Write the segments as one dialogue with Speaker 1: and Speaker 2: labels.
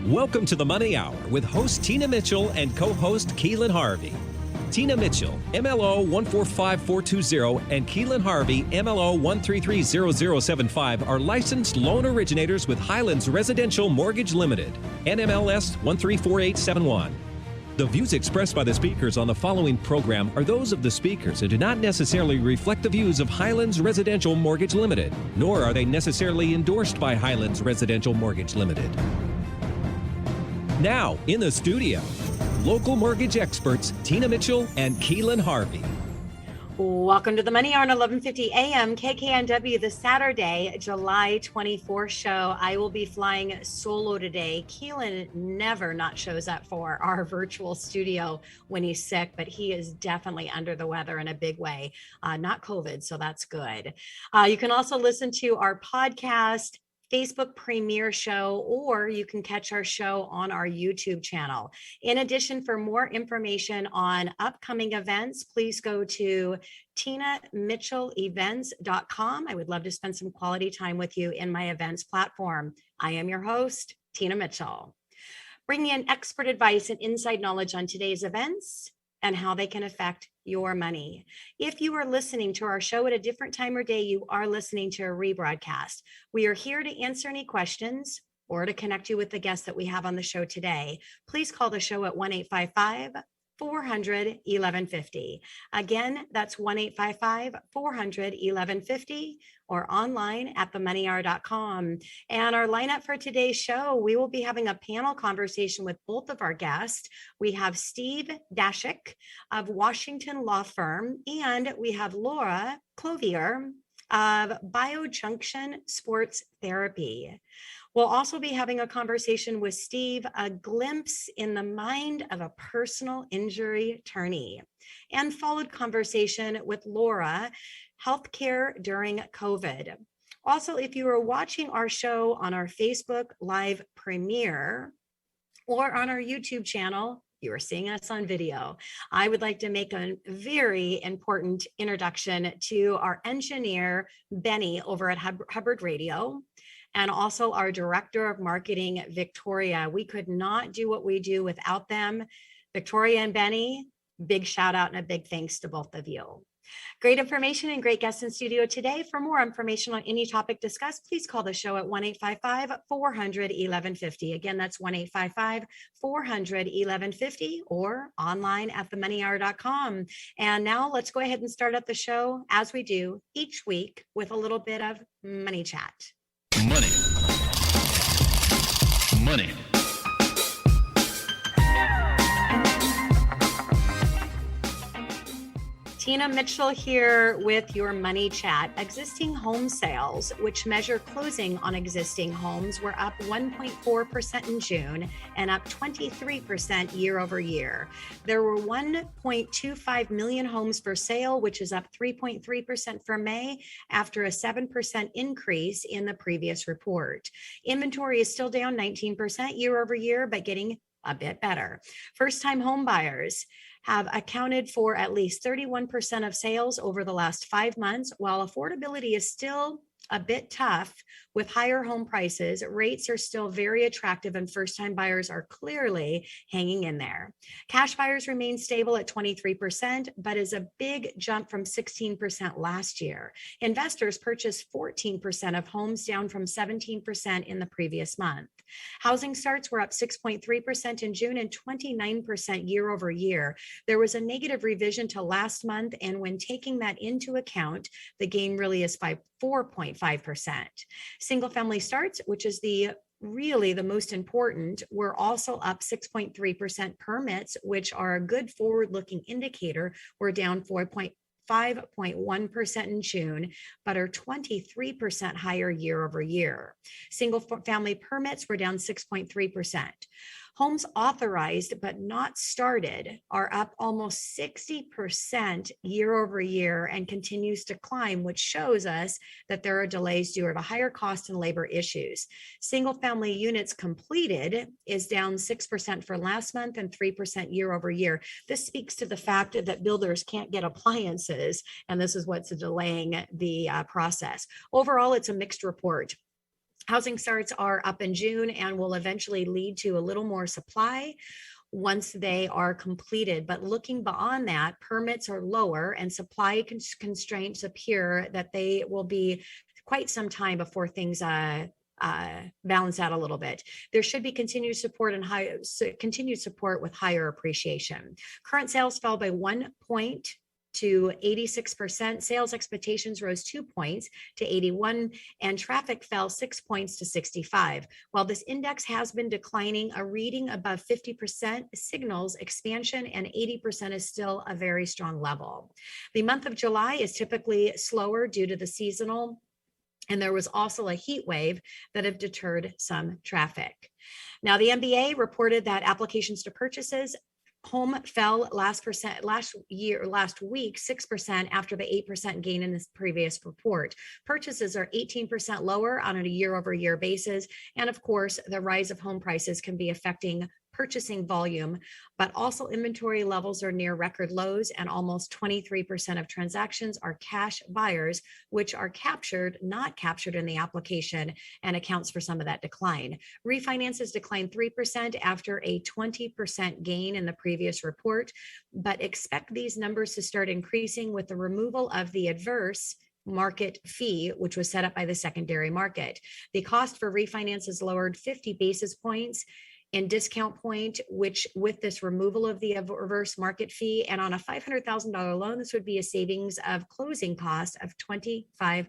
Speaker 1: Welcome to the Money Hour with host Tina Mitchell and co-host Keelan Harvey. Tina Mitchell, MLO 145420, and Keelan Harvey, MLO 1330075, are licensed loan originators with Highlands Residential Mortgage Limited, NMLS 134871. The views expressed by the speakers on the following program are those of the speakers and do not necessarily reflect the views of Highlands Residential Mortgage Limited, nor are they necessarily endorsed by Highlands Residential Mortgage Limited. Now, in the studio, local mortgage experts Tina Mitchell and Keelan Harvey.
Speaker 2: Welcome to the Money Hour on 1150 AM KKNW, the Saturday, July 24th show. I will be flying solo today. Keelan never not shows up for our virtual studio when he's sick, but he is definitely under the weather in a big way. Not COVID, so that's good. You can also listen to our podcast, Facebook premiere show, or you can catch our show on our YouTube channel. In addition, for more information on upcoming events, please go to TinaMitchellEvents.com. I would love to spend some quality time with you in my events platform. I am your host, Tina Mitchell, bringing in expert advice and inside knowledge on today's events and how they can affect your money. If you are listening to our show at a different time or day, you are listening to a rebroadcast. We are here to answer any questions or to connect you with the guests that we have on the show today. Please call the show at 1-855-400-1150. Again, that's 1-855-400-1150 or online at themoneyhour.com. And our lineup for today's show, we will be having a panel conversation with both of our guests. We have Steve Dashik of Washington Law Firm, and we have Laura Clovier of BioJunction Sports Therapy. We'll also be having a conversation with Steve, a glimpse in the mind of a personal injury attorney, and followed conversation with Laura, healthcare during COVID. Also, if you are watching our show on our Facebook Live premiere or on our YouTube channel, you are seeing us on video. I would like to make a very important introduction to our engineer, Benny, over at Hubbard Radio, and also our director of marketing, Victoria. We could not do what we do without them. Victoria and Benny, big shout out and a big thanks to both of you. Great information and great guests in studio today. For more information on any topic discussed, please call the show at 1-855-400-1150. Again, that's 1-855-400-1150 or online at themoneyhour.com. And now let's go ahead and start up the show as we do each week with a little bit of money chat.
Speaker 3: Money.
Speaker 2: Tina Mitchell here with your money chat. Existing home sales, which measure closing on existing homes, were up 1.4% in June and up 23% year over year. There were 1.25 million homes for sale, which is up 3.3% for May after a 7% increase in the previous report. Inventory is still down 19% year over year, but getting a bit better. First-time home buyers have accounted for at least 31% of sales over the last 5 months. While affordability is still a bit tough with higher home prices, rates are still very attractive and first-time buyers are clearly hanging in there. Cash buyers remain stable at 23%, but is a big jump from 16% last year. Investors purchased 14% of homes, down from 17% in the previous month. Housing starts were up 6.3% in June and 29% year over year. There was a negative revision to last month, and when taking that into account, the gain really is 4.5%. Single family starts, which is really the most important, were also up 6.3%. Permits, which are a good forward-looking indicator, were down 5.1% in June, but are 23% higher year over year. Single family permits were down 6.3%. Homes authorized but not started are up almost 60% year over year and continues to climb, which shows us that there are delays due to higher cost and labor issues. Single family units completed is down 6% for last month and 3% year over year. This speaks to the fact that builders can't get appliances, and this is what's delaying the process. Overall, it's a mixed report. Housing starts are up in June and will eventually lead to a little more supply once they are completed. But looking beyond that, permits are lower and supply constraints appear that they will be quite some time before things balance out a little bit. There should be continued support with higher appreciation. Current sales fell by 1 point to 86%. Sales expectations rose 2 points to 81, and traffic fell 6 points to 65. While this index has been declining, a reading above 50% signals expansion, and 80% is still a very strong level. The month of July is typically slower due to the seasonal, and there was also a heat wave that have deterred some traffic. Now, the MBA reported that applications to purchases home fell last week 6% after the 8% gain in this previous report. Purchases are 18% lower on a year-over-year basis, and of course, the rise of home prices can be affecting purchasing volume, but also inventory levels are near record lows, and almost 23% of transactions are cash buyers, which are not captured in the application, and accounts for some of that decline. Refinances declined 3% after a 20% gain in the previous report, but expect these numbers to start increasing with the removal of the adverse market fee, which was set up by the secondary market. The cost for refinance is lowered 50 basis points in discount point, which with this removal of the reverse market fee, and on a $500,000 loan, this would be a savings of closing cost of $2,500.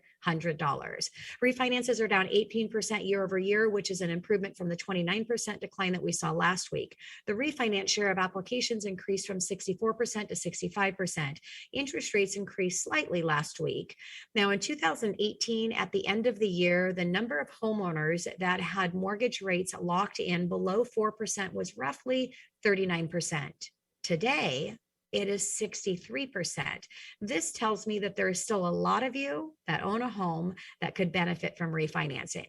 Speaker 2: Refinances are down 18% year over year, which is an improvement from the 29% decline that we saw last week. The refinance share of applications increased from 64% to 65%. Interest rates increased slightly last week. Now, in 2018, at the end of the year, the number of homeowners that had mortgage rates locked in below 4% was roughly 39%. Today, it is 63%. This tells me that there is still a lot of you that own a home that could benefit from refinancing.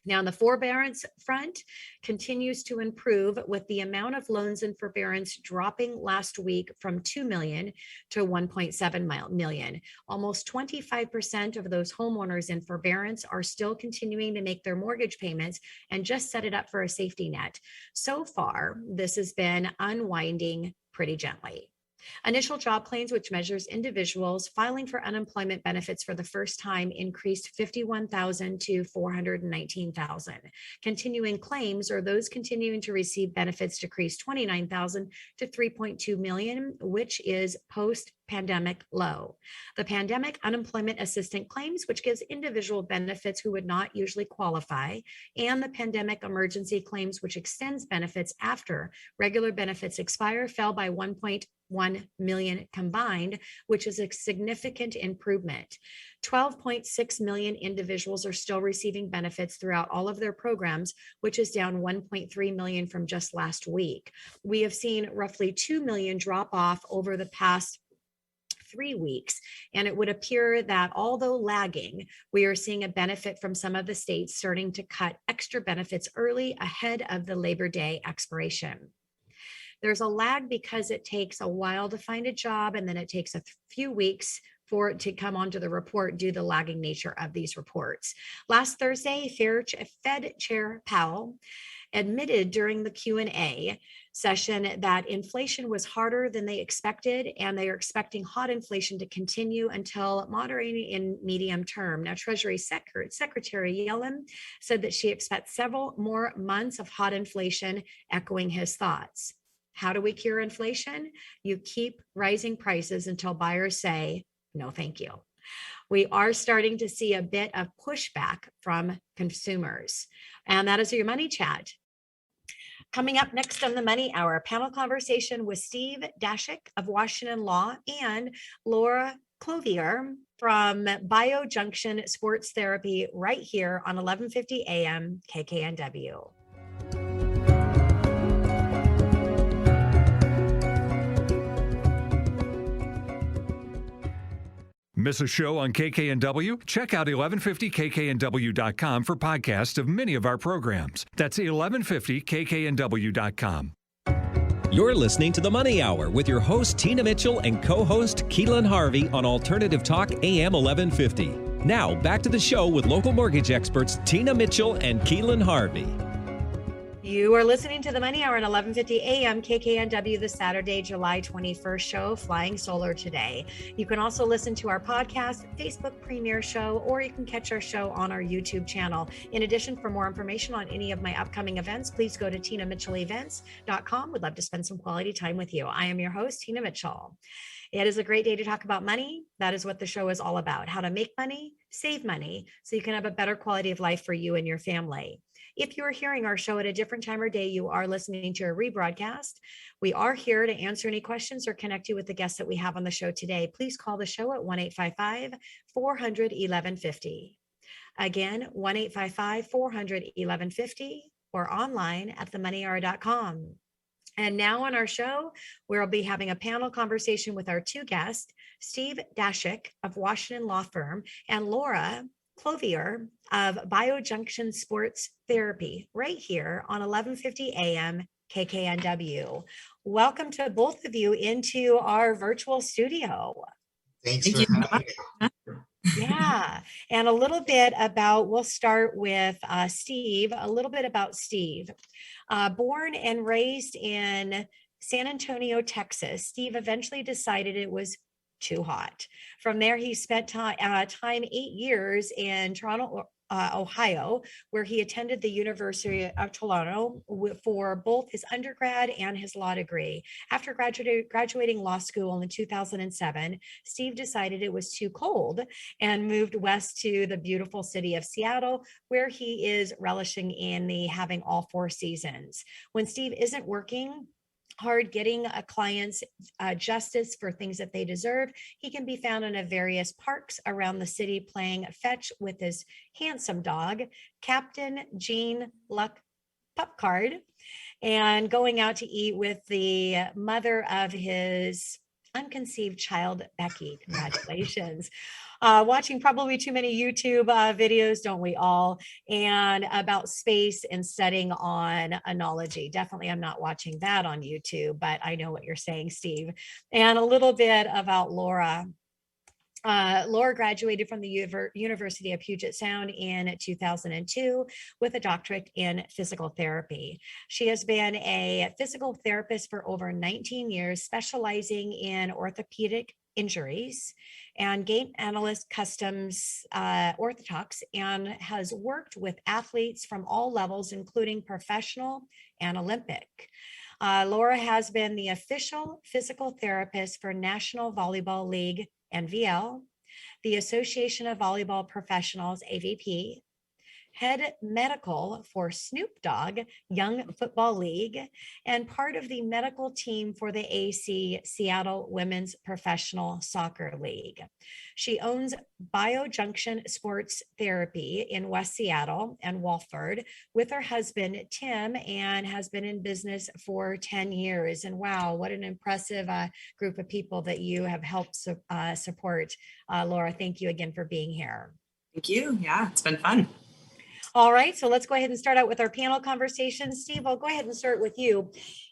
Speaker 2: Now, on the forbearance front, continues to improve with the amount of loans in forbearance dropping last week from 2 million to 1.7 million. Almost 25% of those homeowners in forbearance are still continuing to make their mortgage payments and just set it up for a safety net. So far, this has been unwinding pretty gently. Initial job claims, which measures individuals filing for unemployment benefits for the first time, increased 51,000 to 419,000. Continuing claims, or those continuing to receive benefits, decreased 29,000 to 3.2 million, which is post-pandemic low. The pandemic unemployment assistance claims, which gives individual benefits who would not usually qualify, and the pandemic emergency claims, which extends benefits after regular benefits expire, fell by 1.1 million combined, which is a significant improvement. 12.6 million individuals are still receiving benefits throughout all of their programs, which is down 1.3 million from just last week. We have seen roughly 2 million drop off over the past 3 weeks. And it would appear that although lagging, we are seeing a benefit from some of the states starting to cut extra benefits early ahead of the Labor Day expiration. There's a lag because it takes a while to find a job, and then it takes a few weeks for it to come onto the report due to the lagging nature of these reports. Last Thursday, Fed Chair Powell admitted during the Q&A session that inflation was harder than they expected, and they are expecting hot inflation to continue until moderating in medium term. Now, Treasury Secretary Yellen said that she expects several more months of hot inflation, echoing his thoughts. How do we cure inflation? You keep rising prices until buyers say, no, thank you. We are starting to see a bit of pushback from consumers. And that is your Money Chat. Coming up next on the Money Hour, panel conversation with Steve Dashik of Washington Law and Laura Clovier from BioJunction Sports Therapy right here on 1150 AM KKNW.
Speaker 3: Miss a show on KKNW? Check out 1150kknw.com for podcasts of many of our programs. That's 1150kknw.com.
Speaker 1: You're listening to The Money Hour with your host, Tina Mitchell, and co-host, Keelan Harvey on Alternative Talk AM 1150. Now, back to the show with local mortgage experts Tina Mitchell and Keelan Harvey.
Speaker 2: You are listening to the Money Hour at 11:50 a.m. KKNW, the Saturday, July 21st show, Flying Solar Today. You can also listen to our podcast, Facebook premiere show, or you can catch our show on our YouTube channel. In addition, for more information on any of my upcoming events, please go to TinaMitchellEvents.com. We'd love to spend some quality time with you. I am your host, Tina Mitchell. It is a great day to talk about money. That is what the show is all about, how to make money, save money, so you can have a better quality of life for you and your family. If you are hearing our show at a different time or day, you are listening to a rebroadcast. We are here to answer any questions or connect you with the guests that we have on the show today. Please call the show at 1-855-400-1150. Again, 1-855-400-1150 or online at themoneyhour.com. And now on our show, we'll be having a panel conversation with our two guests, Steve Dashik of Washington Law Firm and Laura Clovier of BioJunction Sports Therapy, right here on 1150 AM KKNW. Welcome to both of you into our virtual studio.
Speaker 4: Thanks for having me.
Speaker 2: Yeah, and a little bit about, we'll start with Steve, a little bit about Steve. Born and raised in San Antonio, Texas, Steve eventually decided it was too hot. From there, he spent time 8 years in Toronto, Ohio, where he attended the University of Toronto for both his undergrad and his law degree. After graduating law school in 2007, Steve decided it was too cold and moved west to the beautiful city of Seattle, where he is relishing in having all 4 seasons. When Steve isn't working hard getting clients justice for things that they deserve, he can be found in various parks around the city playing fetch with his handsome dog, Captain Jean Luck Pupcard, and going out to eat with the mother of his unconceived child, Becky. Congratulations. Watching probably too many YouTube videos, don't we all? And about space and studying on anology. Definitely, I'm not watching that on YouTube, but I know what you're saying, Steve. And a little bit about Laura. Laura graduated from the University of Puget Sound in 2002 with a doctorate in physical therapy. She has been a physical therapist for over 19 years, specializing in orthopedic injuries and gait analyst customs orthotics, and has worked with athletes from all levels, including professional and Olympic. Laura has been the official physical therapist for National Volleyball League, NVL, the Association of Volleyball Professionals, AVP, head medical for Snoop Dogg Young Football League, and part of the medical team for the AC Seattle Women's Professional Soccer League. She owns BioJunction Sports Therapy in West Seattle and Walford with her husband, Tim, and has been in business for 10 years. And wow, what an impressive group of people that you have helped support. Laura, thank you again for being here.
Speaker 5: Thank you. Yeah, it's been fun.
Speaker 2: All right, so let's go ahead and start out with our panel conversation. Steve, I'll go ahead and start with you.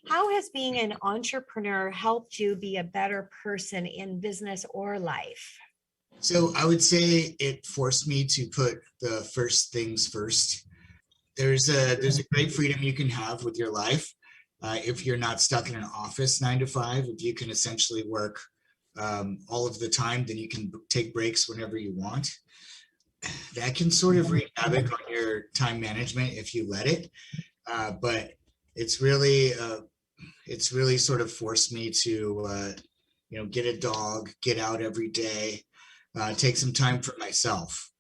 Speaker 2: How has being an entrepreneur helped you be a better person in business or life?
Speaker 4: So I would say it forced me to put the first things first. There's a great freedom you can have with your life if you're not stuck in an office 9 to 5. If you can essentially work all of the time, then you can take breaks whenever you want. That can sort of wreak havoc on your time management if you let it, but it's really sort of forced me to get a dog, get out every day, take some time for myself.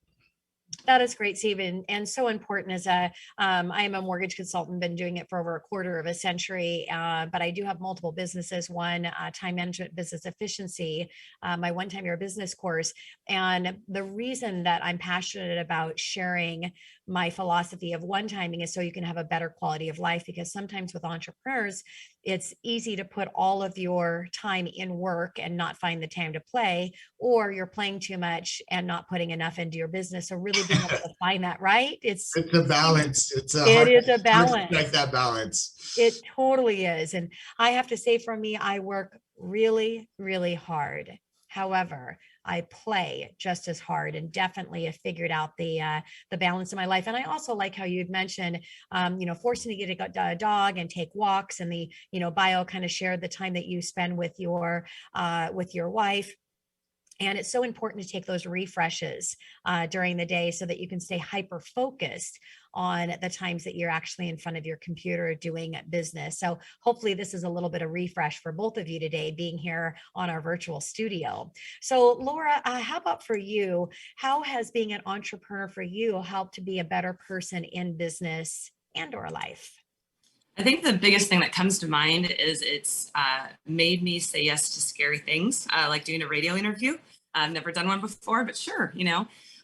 Speaker 2: That is great, Steve, and so important. As I am a mortgage consultant, been doing it for over a quarter of a century, but I do have multiple businesses. One, time management, business efficiency, my One Time Your Business course. And the reason that I'm passionate about sharing my philosophy of one-timing is so you can have a better quality of life, because sometimes with entrepreneurs, it's easy to put all of your time in work and not find the time to play, or you're playing too much and not putting enough into your business. So really being able to find that, right? It's
Speaker 4: a balance.
Speaker 2: It is a balance.
Speaker 4: Like that balance.
Speaker 2: It totally is. And I have to say, for me, I work really, really hard. However, I play just as hard, and definitely have figured out the balance in my life. And I also like how you'd mentioned, forcing to get a dog and take walks, and the, bio kind of shared the time that you spend with your wife. And it's so important to take those refreshes during the day so that you can stay hyper focused on the times that you're actually in front of your computer doing business. So hopefully this is a little bit of refresh for both of you today, being here on our virtual studio. So Laura, how about for you? How has being an entrepreneur for you helped to be a better person in business and or life?
Speaker 5: I think the biggest thing that comes to mind is it's made me say yes to scary things, like doing a radio interview. I've never done one before, but sure,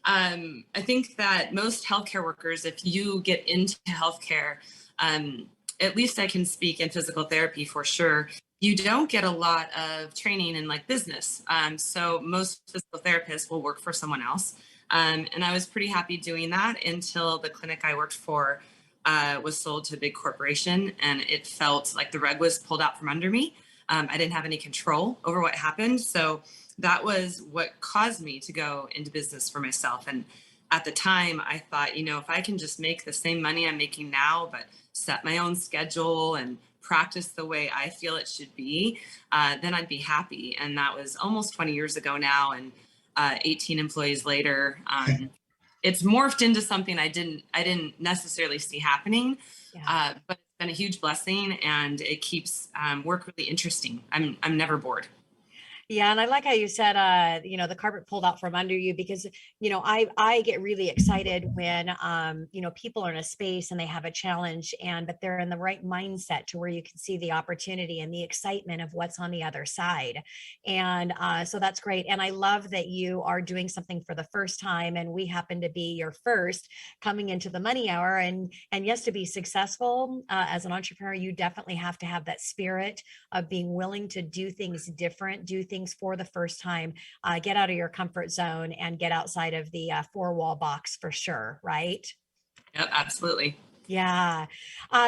Speaker 5: I think that most healthcare workers, if you get into healthcare, at least I can speak in physical therapy for sure, you don't get a lot of training in like business. So most physical therapists will work for someone else. And I was pretty happy doing that until the clinic I worked for was sold to a big corporation, and it felt like the rug was pulled out from under me. I didn't have any control over what happened. So that was what caused me to go into business for myself. And at the time I thought, if I can just make the same money I'm making now, but set my own schedule and practice the way I feel it should be, then I'd be happy. And that was almost 20 years ago now. And 18 employees later, it's morphed into something I didn't necessarily see happening, but it's been a huge blessing, and it keeps work really interesting. I'm never bored.
Speaker 2: Yeah. And I like how you said, the carpet pulled out from under you, because, I get really excited when, people are in a space and they have a challenge, but they're in the right mindset to where you can see the opportunity and the excitement of what's on the other side. And so that's great. And I love that you are doing something for the first time, and we happen to be your first coming into the Money Hour. And yes, to be successful as an entrepreneur, you definitely have to have that spirit of being willing to do things different, do things for the first time, get out of your comfort zone and get outside of the four-wall box for sure, right?
Speaker 5: Yep, absolutely.
Speaker 2: Yeah.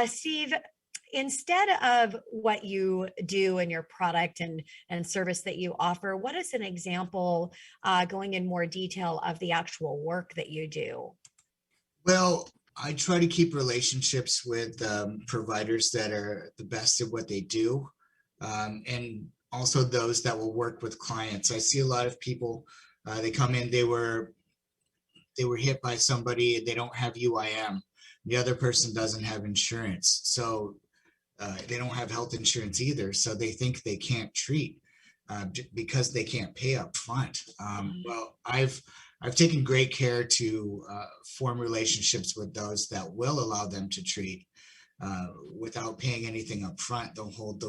Speaker 2: Steve, instead of what you do in your product and service that you offer, what is an example, going in more detail, of the actual work that you do?
Speaker 4: Well, I try to keep relationships with providers that are the best at what they do, and also those that will work with clients. I see a lot of people, they come in, they were hit by somebody, they don't have UIM. The other person doesn't have insurance. So they don't have health insurance either. So they think they can't treat because they can't pay up front. Well, I've taken great care to form relationships with those that will allow them to treat without paying anything up front. They'll hold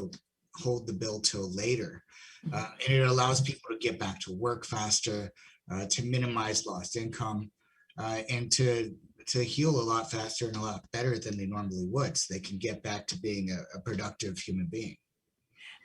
Speaker 4: the bill till later. And it allows people to get back to work faster, to minimize lost income, and to heal a lot faster and a lot better than they normally would, so they can get back to being a productive human being.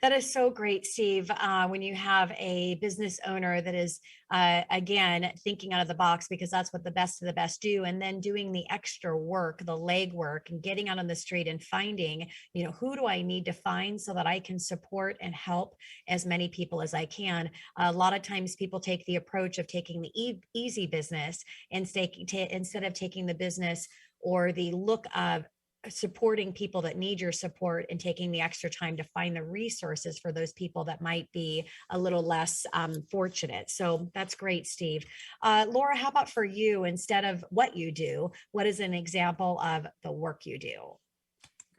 Speaker 2: That is so great, Steve. When you have a business owner that is, again, thinking out of the box, because that's what the best of the best do, and then doing the extra work, the leg work, and getting out on the street and finding, who do I need to find so that I can support and help as many people as I can. A lot of times people take the approach of taking the easy business instead of taking the business or the look of supporting people that need your support, and taking the extra time to find the resources for those people that might be a little less fortunate. So that's great, Steve. Laura, how about for you? Instead of what you do, what is an example of the work you do?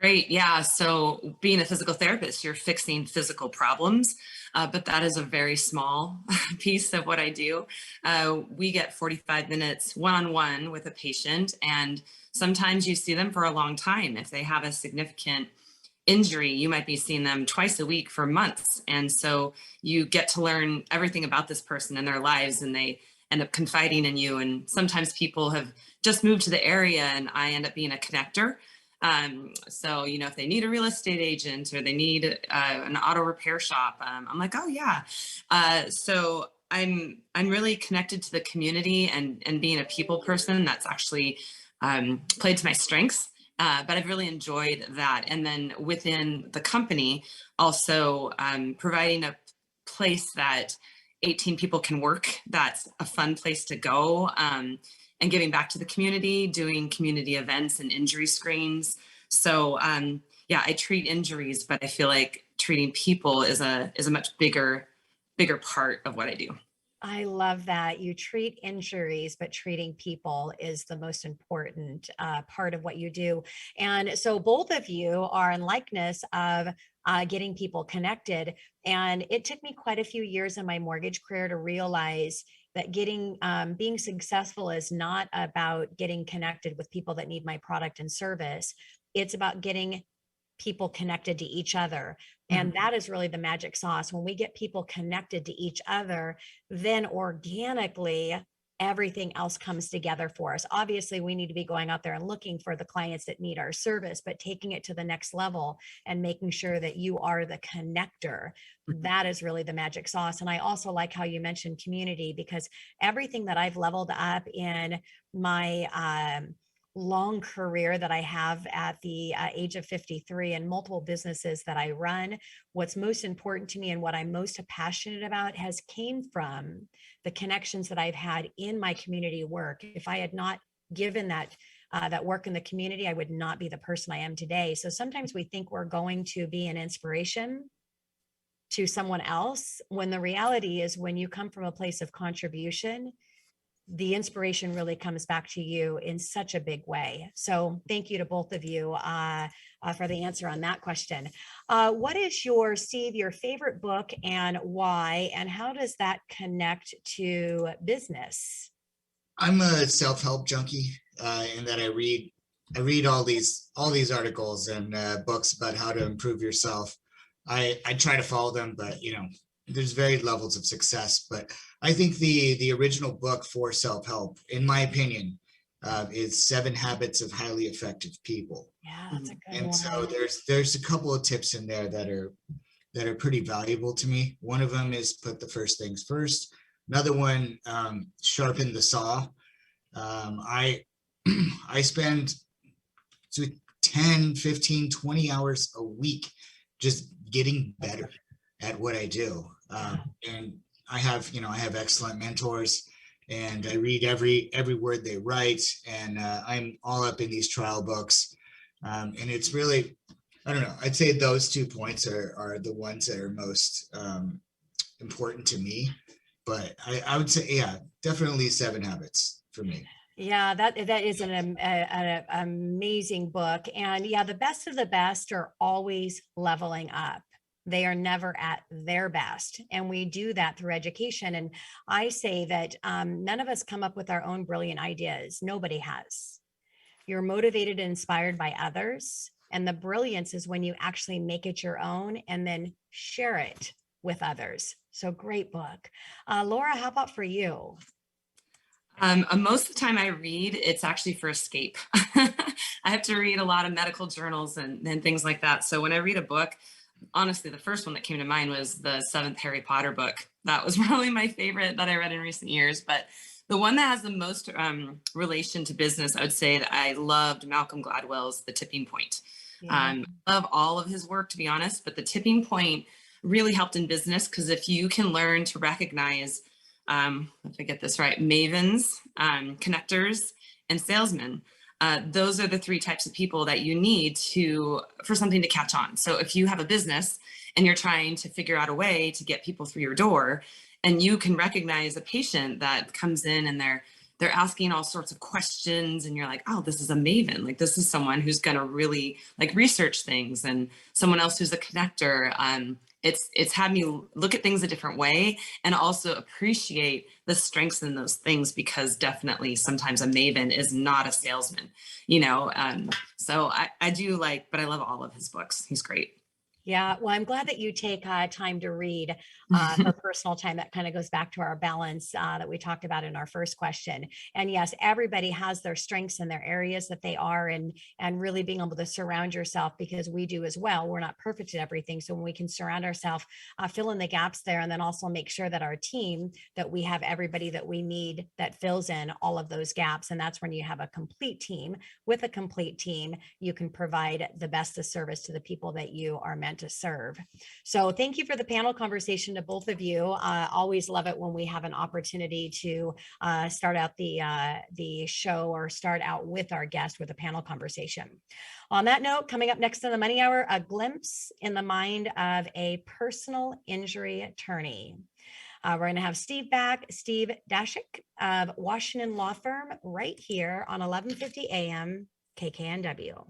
Speaker 5: Great. Yeah. So being a physical therapist, you're fixing physical problems, but that is a very small piece of what I do. We get 45 minutes one-on-one with a patient, and sometimes you see them for a long time. If they have a significant injury, you might be seeing them twice a week for months. And so you get to learn everything about this person and their lives, and they end up confiding in you. And sometimes people have just moved to the area, and I end up being a connector. So, if they need a real estate agent or they need an auto repair shop, I'm like, oh yeah. So I'm really connected to the community, and being a people person, that's actually played to my strengths. But I've really enjoyed that. And then within the company, also providing a place that 18 people can work, that's a fun place to go. And giving back to the community, doing community events and injury screens. So yeah, I treat injuries, but I feel like treating people is a much bigger part of what I do.
Speaker 2: I love that. You treat injuries, but treating people is the most important part of what you do. And so both of you are in likeness of getting people connected. And it took me quite a few years in my mortgage career to realize that being successful is not about getting connected with people that need my product and service. It's about getting people connected to each other. And that is really the magic sauce. When we get people connected to each other, then organically everything else comes together for us. Obviously, we need to be going out there and looking for the clients that need our service, but taking it to the next level and making sure that you are the connector. That is really the magic sauce. And I also like how you mentioned community, because everything that I've leveled up in my long career that I have at the age of 53 and multiple businesses that I run, what's most important to me and what I'm most passionate about has came from the connections that I've had in my community work. If I had not given that work in the community, I would not be the person I am today. So sometimes we think we're going to be an inspiration to someone else, when the reality is, when you come from a place of contribution, the inspiration really comes back to you in such a big way. So thank you to both of you for the answer on that question. What is Steve, your favorite book and why, and how does that connect to business?
Speaker 4: I'm a self-help junkie in that I read all these articles and books about how to improve yourself. I try to follow them, but there's varied levels of success. But I think the original book for self-help, in my opinion, is 7 Habits of Highly Effective People.
Speaker 2: Yeah, that's a good
Speaker 4: And
Speaker 2: one.
Speaker 4: so there's a couple of tips in there that are pretty valuable to me. One of them is put the first things first. Another one, sharpen the saw. I spend 10, 15, 20 hours a week just getting better at what I do. And I have excellent mentors, and I read every word they write, and I'm all up in these trial books. And it's really, I don't know, I'd say those 2 points are the ones that are most important to me. But I would say, yeah, definitely 7 Habits for me.
Speaker 2: Yeah, that is an amazing book. And yeah, the best of the best are always leveling up. They are never at their best. And we do that through education. And I say that none of us come up with our own brilliant ideas. Nobody has. You're motivated and inspired by others. And the brilliance is when you actually make it your own and then share it with others. So great book. Laura, how about for you?
Speaker 5: Most of the time I read, it's actually for escape. I have to read a lot of medical journals and things like that. So when I read a book, honestly, the first one that came to mind was the 7th Harry Potter book. That was probably my favorite that I read in recent years. But the one that has the most relation to business, I would say that I loved Malcolm Gladwell's The Tipping Point.
Speaker 2: Yeah.
Speaker 5: I love all of his work, to be honest, but The Tipping Point really helped in business, because if you can learn to recognize, if I get this right, mavens, connectors, and salesmen, those are the 3 types of people that you need for something to catch on. So if you have a business and you're trying to figure out a way to get people through your door, and you can recognize a patient that comes in and they're asking all sorts of questions, and you're like, oh, this is a maven. Like, this is someone who's going to really research things, and someone else who's a connector. It's had me look at things a different way, and also appreciate the strengths in those things, because definitely sometimes a maven is not a salesman, so I do but I love all of his books. He's great.
Speaker 2: Yeah, well, I'm glad that you take time to read for personal time. That kind of goes back to our balance that we talked about in our first question. And yes, everybody has their strengths and their areas that they are, and really being able to surround yourself, because we do as well. We're not perfect at everything. So when we can surround ourselves, fill in the gaps there, and then also make sure that our team, that we have everybody that we need that fills in all of those gaps. And that's when you have a complete team. With a complete team, you can provide the best of service to the people that you are mentoring. meant to serve. So thank you for the panel conversation to both of you. Always love it when we have an opportunity to start out the show or start out with our guest with a panel conversation. On that note, coming up next in the Money Hour, a glimpse in the mind of a personal injury attorney. We're going to have Steve back, Steve Dashik of Washington Law Firm, right here on 1150 AM KKNW.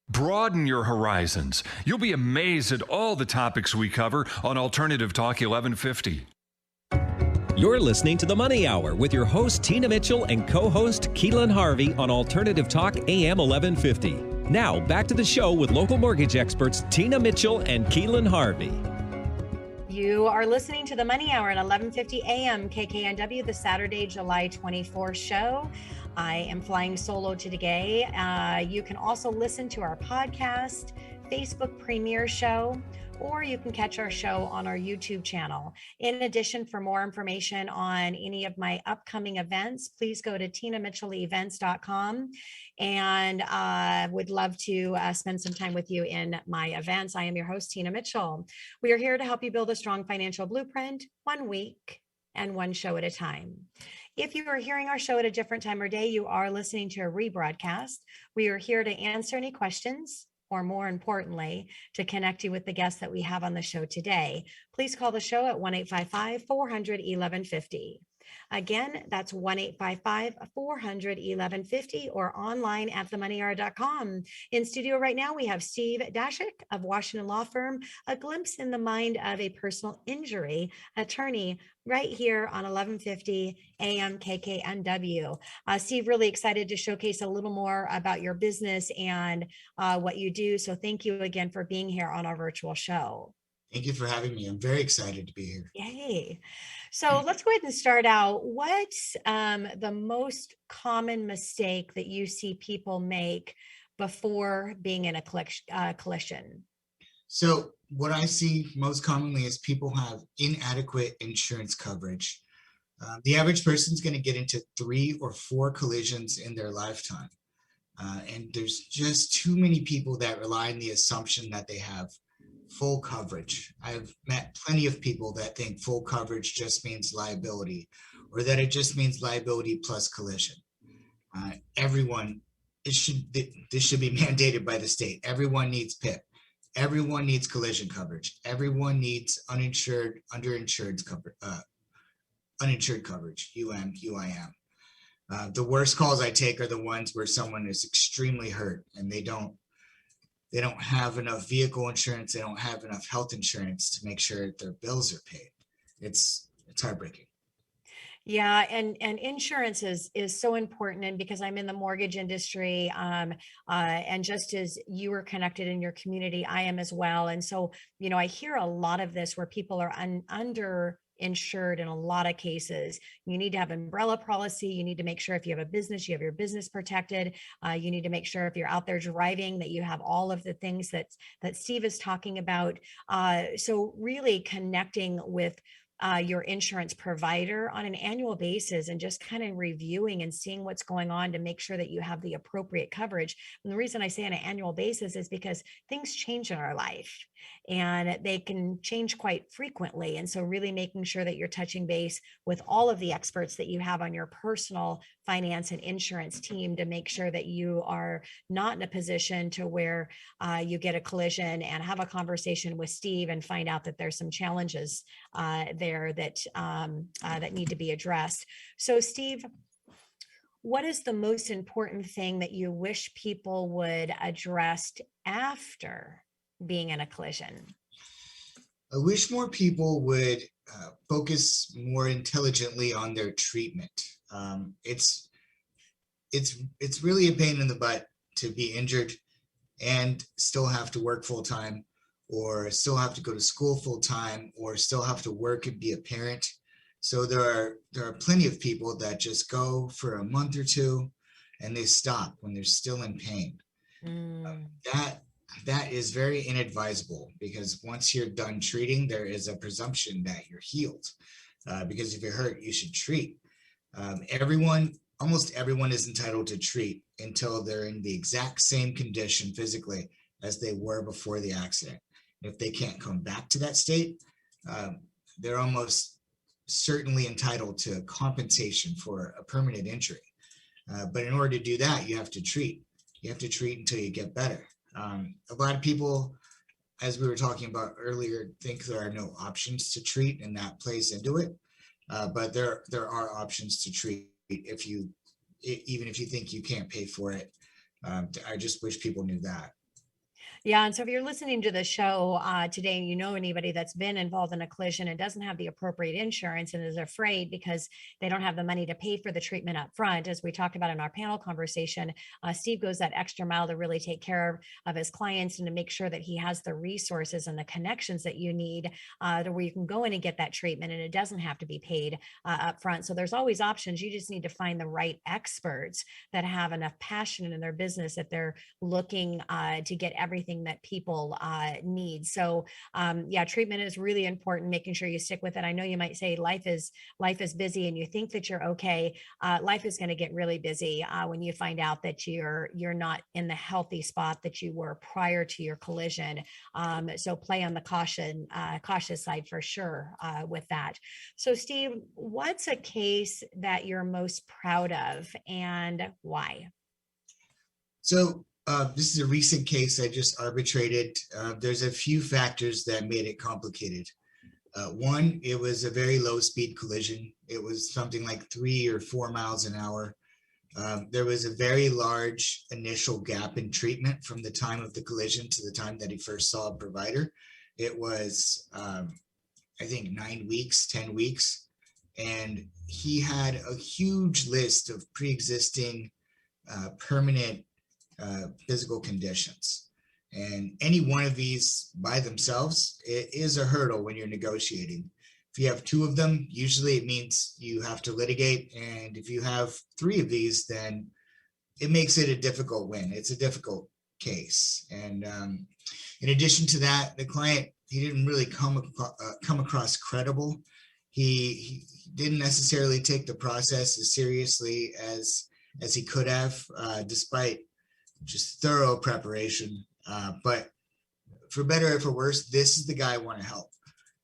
Speaker 3: Broaden your horizons. You'll be amazed at all the topics we cover on Alternative Talk 1150.
Speaker 1: You're listening to The Money Hour with your host, Tina Mitchell, and co-host, Keelan Harvey on Alternative Talk AM 1150. Now, back to the show with local mortgage experts, Tina Mitchell and Keelan Harvey.
Speaker 2: You are listening to The Money Hour at 1150 AM KKNW, the Saturday, July 24th show. I am flying solo today. You can also listen to our podcast, Facebook premiere show, or you can catch our show on our YouTube channel. In addition, for more information on any of my upcoming events, please go to tinamitchellevents.com, and would love to spend some time with you in my events. I am your host, Tina Mitchell. We are here to help you build a strong financial blueprint, 1 week and one show at a time. If you are hearing our show at a different time or day, you are listening to a rebroadcast. We are here to answer any questions, or more importantly, to connect you with the guests that we have on the show today. Please call the show at 1-855-400-1150. Again, that's 1-855-400-1150 or online at themoneyhour.com. In studio right now, we have Steve Dashik of Washington Law Firm, a glimpse in the mind of a personal injury attorney right here on 1150 AM KKNW. Steve, really excited to showcase a little more about your business and what you do. So thank you again for being here on our virtual show.
Speaker 4: Thank you for having me. I'm very excited to be here.
Speaker 2: Yay. So let's go ahead and start out. What's the most common mistake that you see people make before being in a collision?
Speaker 4: So what I see most commonly is people have inadequate insurance coverage. The average person is going to get into 3 or 4 collisions in their lifetime. And there's just too many people that rely on the assumption that they have full coverage. I've met plenty of people that think full coverage just means liability, or that it just means liability plus collision. This should be mandated by the state. Everyone needs PIP. Everyone needs collision coverage. Everyone needs uninsured coverage, UIM. The worst calls I take are the ones where someone is extremely hurt and they don't have enough vehicle insurance. They don't have enough health insurance to make sure their bills are paid. It's heartbreaking.
Speaker 2: Yeah, and insurance is so important. And because I'm in the mortgage industry, and just as you were connected in your community, I am as well. And so, I hear a lot of this where people are under insured in a lot of cases. You need to have umbrella policy. You need to make sure if you have a business, you have your business protected. You need to make sure if you're out there driving that you have all of the things that Steve is talking about. So really connecting with your insurance provider on an annual basis and just kind of reviewing and seeing what's going on to make sure that you have the appropriate coverage. And the reason I say on an annual basis is because things change in our life and they can change quite frequently. And so really making sure that you're touching base with all of the experts that you have on your personal finance and insurance team to make sure that you are not in a position to where you get a collision and have a conversation with Steve and find out that there's some challenges there that need to be addressed. So Steve, what is the most important thing that you wish people would address after being in a collision?
Speaker 4: I wish more people would focus more intelligently on their treatment. It's really a pain in the butt to be injured and still have to work full time, or still have to go to school full time, or still have to work and be a parent. So there are plenty of people that just go for a month or two and they stop when they're still in pain. That is very inadvisable, because once you're done treating, there is a presumption that you're healed. Because if you're hurt, you should treat. Everyone almost everyone is entitled to treat until they're in the exact same condition physically as they were before the accident. If they can't come back to that state, they're almost certainly entitled to compensation for a permanent injury. But in order to do that, you have to treat. You have to treat until you get better. A lot of people, as we were talking about earlier, think there are no options to treat, and that plays into it. But there are options to treat even if you think you can't pay for it. I just wish people knew that.
Speaker 2: Yeah. And so if you're listening to the show today and you know anybody that's been involved in a collision and doesn't have the appropriate insurance and is afraid because they don't have the money to pay for the treatment up front, as we talked about in our panel conversation, Steve goes that extra mile to really take care of his clients and to make sure that he has the resources and the connections that you need to where you can go in and get that treatment and it doesn't have to be paid up front. So there's always options. You just need to find the right experts that have enough passion in their business that they're looking to get everything that people need. So yeah, treatment is really important, making sure you stick with it. I know you might say life is busy and you think that you're okay. Life is going to get really busy when you find out that you're not in the healthy spot that you were prior to your collision. So play on the cautious side for sure with that. So Steve, what's a case that you're most proud of and why?
Speaker 4: So this is a recent case I just arbitrated. There's a few factors that made it complicated. One, it was a very low speed collision. It was something like 3 or 4 miles an hour. There was a very large initial gap in treatment from the time of the collision to the time that he first saw a provider. It was, I think, 9 weeks, 10 weeks. And he had a huge list of pre-existing permanent physical conditions. And any one of these by themselves, it is a hurdle when you're negotiating. If you have 2 of them, usually it means you have to litigate. And if you have 3 of these, then it makes it a difficult win. It's a difficult case. And in addition to that, the client, he didn't really come across credible. He didn't necessarily take the process as seriously as he could have, despite just thorough preparation. But for better or for worse, this is the guy I want to help.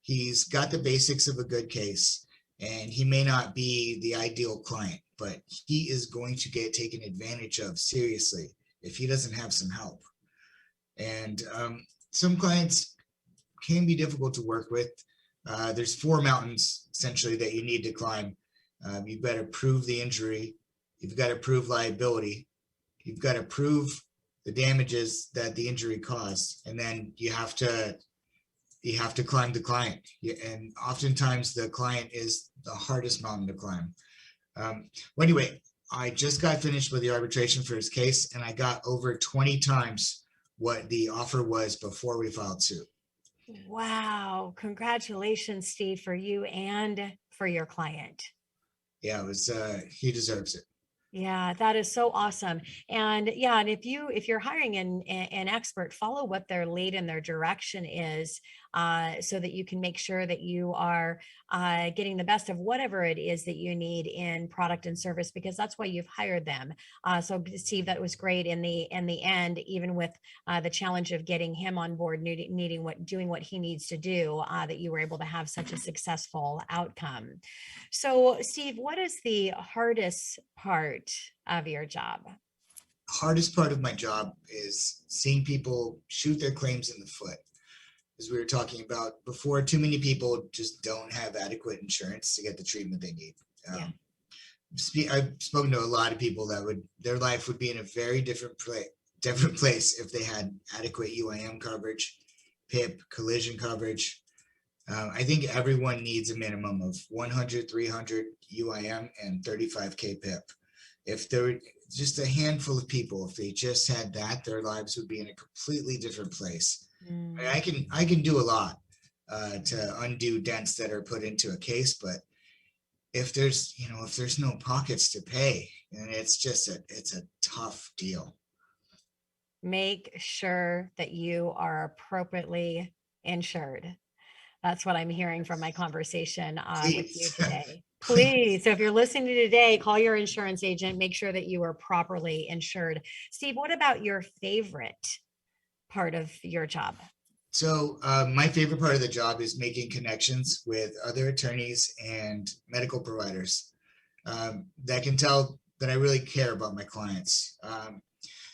Speaker 4: He's got the basics of a good case, and he may not be the ideal client, but he is going to get taken advantage of seriously if he doesn't have some help. And some clients can be difficult to work with. There's 4 mountains essentially that you need to climb. You've got to prove the injury. You've got to prove liability. You've got to prove the damages that the injury caused, and then you have to climb the client. And oftentimes the client is the hardest mountain to climb. Well, anyway, I just got finished with the arbitration for his case, and I got over 20 times what the offer was before we filed suit.
Speaker 2: Wow. Congratulations, Steve, for you and for your client.
Speaker 4: Yeah, it was, he deserves it.
Speaker 2: Yeah, that is so awesome. And yeah, and if you're hiring an expert, follow what their lead and their direction is, so that you can make sure that you are getting the best of whatever it is that you need in product and service, because that's why you've hired them. So Steve, that was great in the end, even with the challenge of getting him on board, doing what he needs to do, that you were able to have such a successful outcome. So Steve, what is the hardest part of your job?
Speaker 4: Hardest part of my job is seeing people shoot their claims in the foot. As we were talking about before, too many people just don't have adequate insurance to get the treatment they need. I've spoken to a lot of people that their life would be in a very different place if they had adequate UIM coverage, PIP, collision coverage. I think everyone needs a minimum of 100, 300 UIM and 35K PIP. If there were just a handful of people, if they just had that, their lives would be in a completely different place. I can do a lot to undo dents that are put into a case, but if there's no pockets to pay, and it's a tough deal.
Speaker 2: Make sure that you are appropriately insured. That's what I'm hearing from my conversation with you today. Please. So if you're listening today, call your insurance agent, make sure that you are properly insured. Steve, what about your favorite part of your job?
Speaker 4: So my favorite part of the job is making connections with other attorneys and medical providers that can tell that I really care about my clients.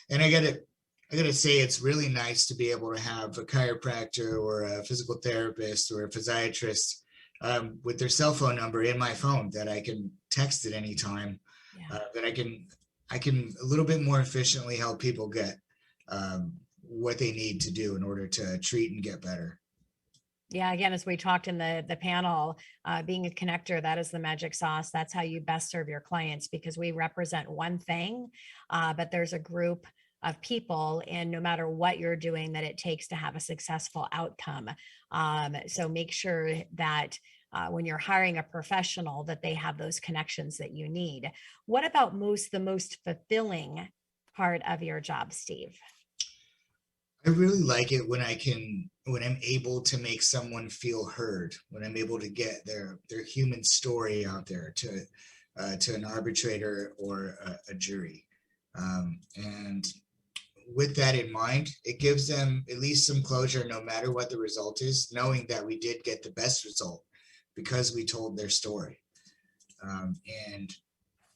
Speaker 4: And I gotta say, it's really nice to be able to have a chiropractor or a physical therapist or a physiatrist with their cell phone number in my phone that I can text at any time.
Speaker 2: Yeah.
Speaker 4: That I can a little bit more efficiently help people get what they need to do in order to treat and get better.
Speaker 2: Yeah, again, as we talked in the panel, being a connector, that is the magic sauce. That's how you best serve your clients, because we represent one thing, but there's a group of people, and no matter what you're doing, that it takes to have a successful outcome. So make sure that when you're hiring a professional, that they have those connections that you need. What about the most fulfilling part of your job, Steve?
Speaker 4: I really like it when I'm able to make someone feel heard, when I'm able to get their human story out there to an arbitrator or a jury. And with that in mind, it gives them at least some closure, no matter what the result is, knowing that we did get the best result because we told their story. And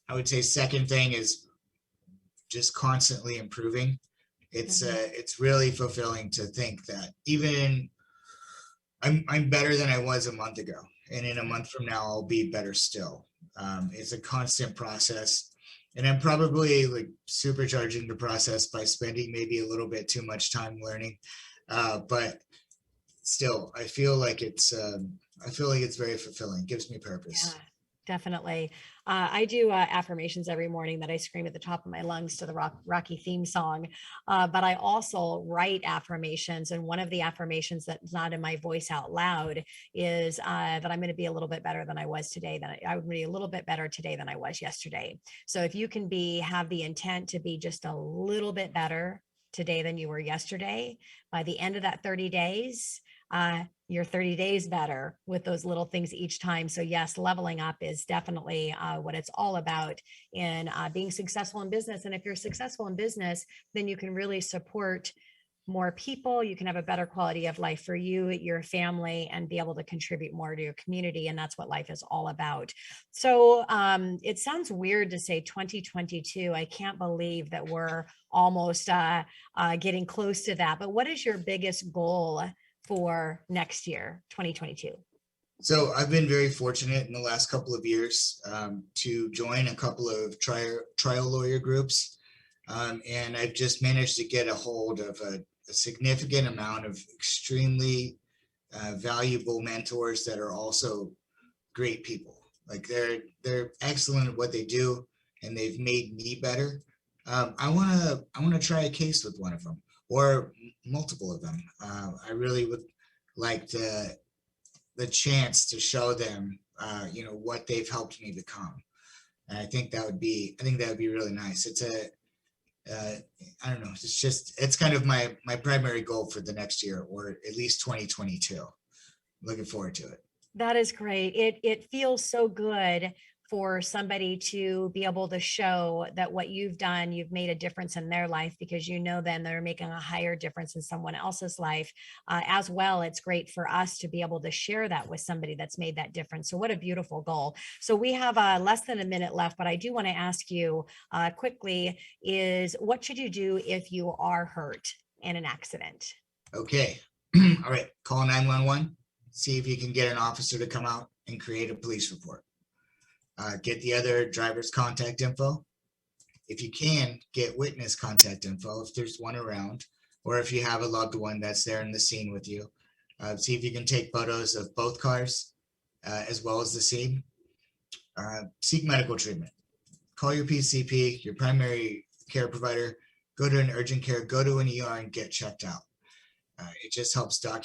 Speaker 4: I would say second thing is just constantly improving. It's really fulfilling to think that even I'm better than I was a month ago, and in a month from now I'll be better still. It's a constant process, and I'm probably like supercharging the process by spending maybe a little bit too much time learning, but still I feel like it's very fulfilling. It gives me purpose.
Speaker 2: Yeah, definitely. I do affirmations every morning that I scream at the top of my lungs to the Rocky theme song. But I also write affirmations. And one of the affirmations that's not in my voice out loud is that I'm going to be a little bit better than I was today, I would be a little bit better today than I was yesterday. So if you can have the intent to be just a little bit better today than you were yesterday, by the end of that 30 days, you're 30 days better with those little things each time. So yes, leveling up is definitely what it's all about in being successful in business. And if you're successful in business, then you can really support more people. You can have a better quality of life for you, your family, and be able to contribute more to your community. And that's what life is all about. So it sounds weird to say 2022. I can't believe that we're almost getting close to that. But what is your biggest goal for next year, 2022?
Speaker 4: So I've been very fortunate in the last couple of years to join a couple of trial lawyer groups. And I've just managed to get a hold of a significant amount of extremely valuable mentors that are also great people. Like they're excellent at what they do, and they've made me better. I want to try a case with one of them, or multiple of them. I really would like the chance to show them, what they've helped me become. And I think that would be really nice. It's I don't know. It's kind of my primary goal for the next year, or at least 2022. Looking forward to it.
Speaker 2: That is great. It feels so good for somebody to be able to show that what you've done, you've made a difference in their life, because then they're making a higher difference in someone else's life as well. It's great for us to be able to share that with somebody that's made that difference. So what a beautiful goal. So we have less than a minute left, but I do want to ask you quickly is what should you do if you are hurt in an accident?
Speaker 4: Okay. All right. Call 911. See if you can get an officer to come out and create a police report. Get the other driver's contact info. If you can, get witness contact info if there's one around, or if you have a loved one that's there in the scene with you. See if you can take photos of both cars as well as the scene. Seek medical treatment. Call your PCP, your primary care provider. Go to an urgent care, go to an ER and get checked out. It just helps start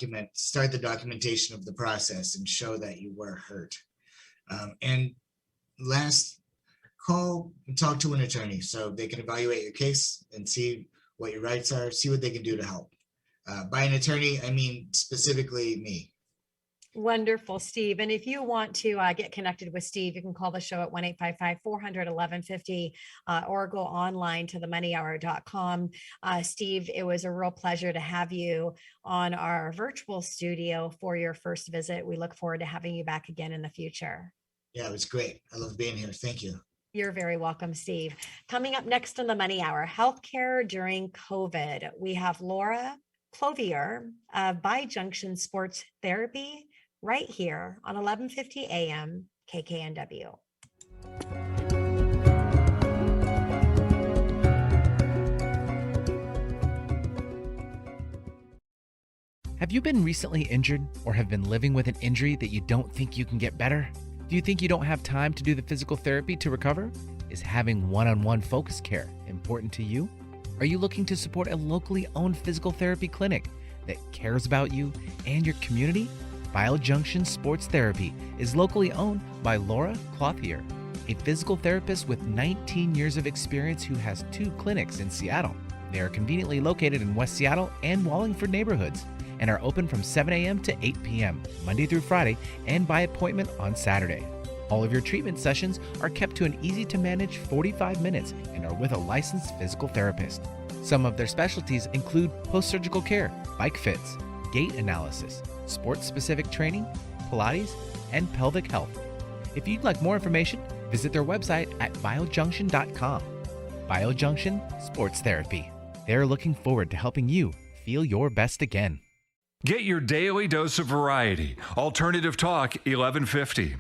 Speaker 4: the documentation of the process and show that you were hurt. And last, call and talk to an attorney so they can evaluate your case and see what your rights are, see what they can do to help. By an attorney, I mean specifically me.
Speaker 2: Wonderful, Steve. And if you want to get connected with Steve, you can call the show at 1-855-400-1150 or go online to themoneyhour.com. Steve, it was a real pleasure to have you on our virtual studio for your first visit. We look forward to having you back again in the future.
Speaker 4: Yeah, it was great. I love being here. Thank you.
Speaker 2: You're very welcome, Steve. Coming up next on the Money Hour, healthcare during COVID. We have Laura Clovier of Bi-Junction Sports Therapy right here on 1150 AM KKNW.
Speaker 6: Have you been recently injured or have been living with an injury that you don't think you can get better? Do you think you don't have time to do the physical therapy to recover? Is having one-on-one focus care important to you? Are you looking to support a locally owned physical therapy clinic that cares about you and your community? Bi-Junction Sports Therapy is locally owned by Laura Clothier, a physical therapist with 19 years of experience who has 2 clinics in Seattle. They are conveniently located in West Seattle and Wallingford neighborhoods and are open from 7 a.m. to 8 p.m. Monday through Friday and by appointment on Saturday. All of your treatment sessions are kept to an easy-to-manage 45 minutes and are with a licensed physical therapist. Some of their specialties include post-surgical care, bike fits, gait analysis, sports-specific training, Pilates, and pelvic health. If you'd like more information, visit their website at biojunction.com. Bi-Junction Sports Therapy. They're looking forward to helping you feel your best again.
Speaker 3: Get your daily dose of variety. Alternative Talk 1150.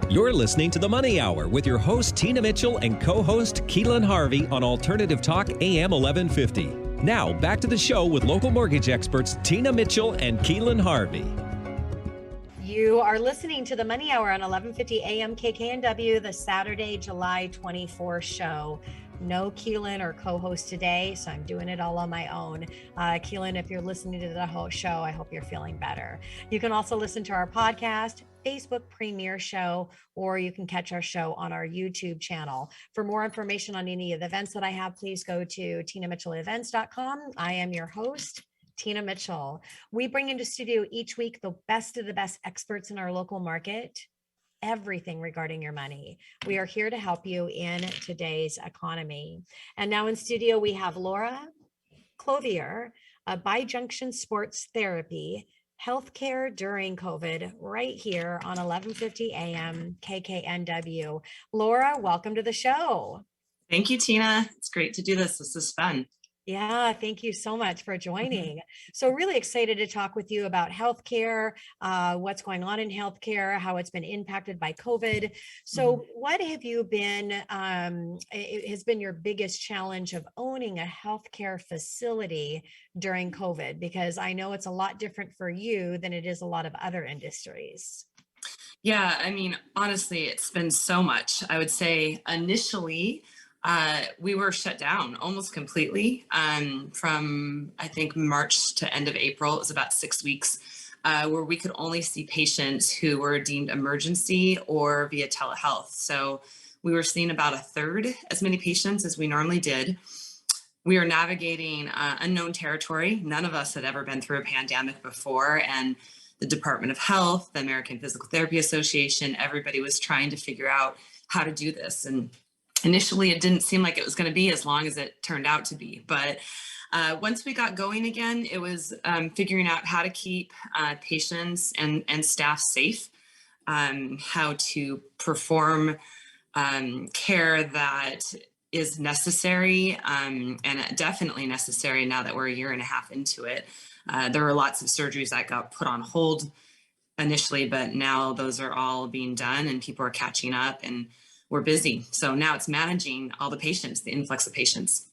Speaker 1: You're listening to The Money Hour with your host, Tina Mitchell, and co-host, Keelan Harvey on Alternative Talk AM 1150. Now, back to the show with local mortgage experts Tina Mitchell and Keelan Harvey.
Speaker 2: You are listening to the Money Hour on 1150 AM KKNW, the Saturday, July 24 show. No Keelan or co-host today, so I'm doing it all on my own. Keelan, if you're listening to the whole show, I hope you're feeling better. You can also listen to our podcast, Facebook premiere show, or you can catch our show on our YouTube channel. For more information on any of the events that I have, please go to tinamitchellevents.com. I am your host, Tina Mitchell. We bring into studio each week the best of the best experts in our local market, everything regarding your money. We are here to help you in today's economy. And now in studio, we have Laura Clovier, Bi-Junction Sports Therapy, healthcare during COVID, right here on 1150 AM KKNW. Laura, welcome to the show.
Speaker 5: Thank you, Tina. It's great to do this. This is fun.
Speaker 2: Yeah, thank you so much for joining. So really excited to talk with you about healthcare, what's going on in healthcare, how it's been impacted by COVID. So what have you been, it has been your biggest challenge of owning a healthcare facility during COVID? Because I know it's a lot different for you than it is a lot of other industries.
Speaker 5: Yeah, I mean, honestly, it's been so much. I would say initially, we were shut down almost completely from, I think, March to end of April. It was about 6 weeks where we could only see patients who were deemed emergency or via telehealth. So we were seeing about a third as many patients as we normally did. We are navigating unknown territory. None of us had ever been through a pandemic before. And the Department of Health, the American Physical Therapy Association, everybody was trying to figure out how to do this. And initially, it didn't seem like it was going to be as long as it turned out to be. But once we got going again, it was figuring out how to keep patients and staff safe, how to perform care that is necessary and definitely necessary now that we're a year and a half into it. There were lots of surgeries that got put on hold initially, but now those are all being done and people are catching up and we're busy. So now it's managing all the patients, the influx of patients.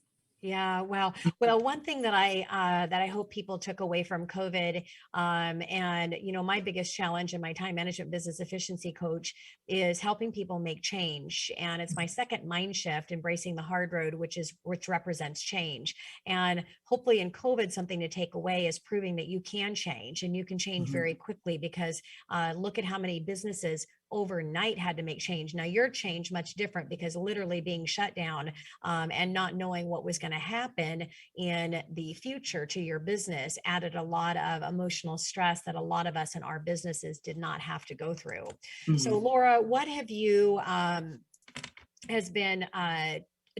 Speaker 2: Yeah, well, one thing that I hope people took away from COVID, and my biggest challenge in my time management business efficiency coach is helping people make change, and it's my second mind shift, embracing the hard road, which represents change. And hopefully, in COVID, something to take away is proving that you can change, and you can change very quickly. Because look at how many businesses overnight had to make change. Now your change much different because literally being shut down and not knowing what was going to happen in the future to your business added a lot of emotional stress that a lot of us in our businesses did not have to go through. So Laura, what have you has been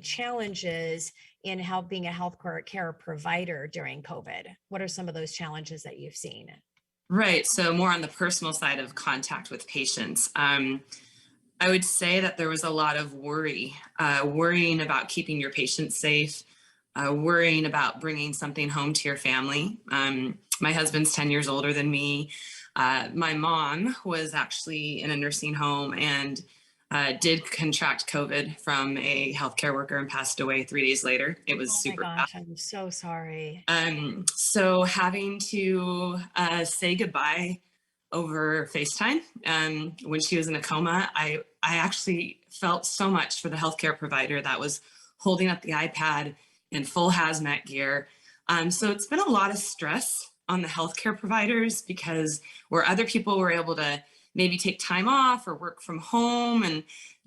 Speaker 2: challenges in being a healthcare care provider during COVID? What are some of those challenges that you've seen?
Speaker 5: Right. So more on the personal side of contact with patients. I would say that there was a lot of worrying about keeping your patients safe, worrying about bringing something home to your family. My husband's 10 years older than me. My mom was actually in a nursing home and did contract COVID from a healthcare worker and passed away 3 days later. It was super
Speaker 2: my gosh, I'm so sorry.
Speaker 5: So having to say goodbye over FaceTime when she was in a coma, I actually felt so much for the healthcare provider that was holding up the iPad in full hazmat gear. So it's been a lot of stress on the healthcare providers because where other people were able to maybe take time off or work from home and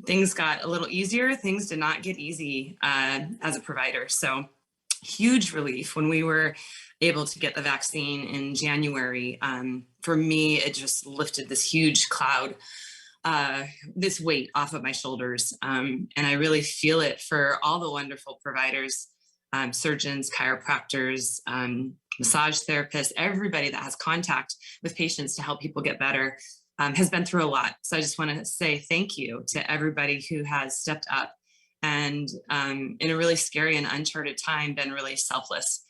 Speaker 5: things got a little easier, things did not get easy as a provider. So huge relief when we were able to get the vaccine in January. For me, it just lifted this huge cloud, this weight off of my shoulders. And I really feel it for all the wonderful providers, surgeons, chiropractors, massage therapists, everybody that has contact with patients to help people get better. Has been through a lot. So I just want to say thank you to everybody who has stepped up and in a really scary and uncharted time, been really selfless.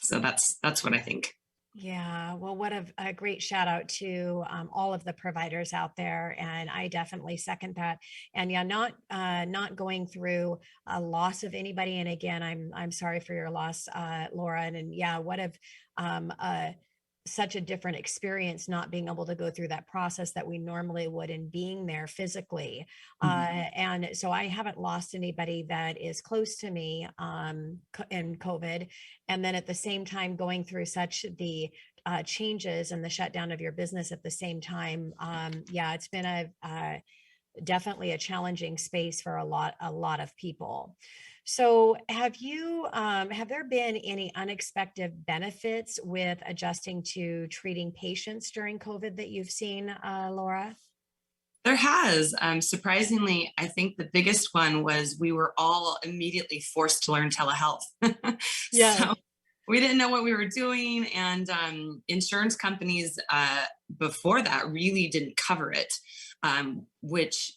Speaker 5: So that's what I think.
Speaker 2: Yeah, well, what a great shout out to all of the providers out there, and I definitely second that. And yeah, not going through a loss of anybody. And again, I'm sorry for your loss, Laura. And yeah, what if such a different experience not being able to go through that process that we normally would in being there physically. And so I haven't lost anybody that is close to me in COVID. And then at the same time, going through such the changes and the shutdown of your business at the same time. Yeah, it's been definitely a challenging space for a lot of people. So have there been any unexpected benefits with adjusting to treating patients during COVID that you've seen, Laura?
Speaker 5: There has. Surprisingly, I think the biggest one was we were all immediately forced to learn telehealth.
Speaker 2: Yeah.
Speaker 5: So we didn't know what we were doing. And insurance companies before that really didn't cover it, which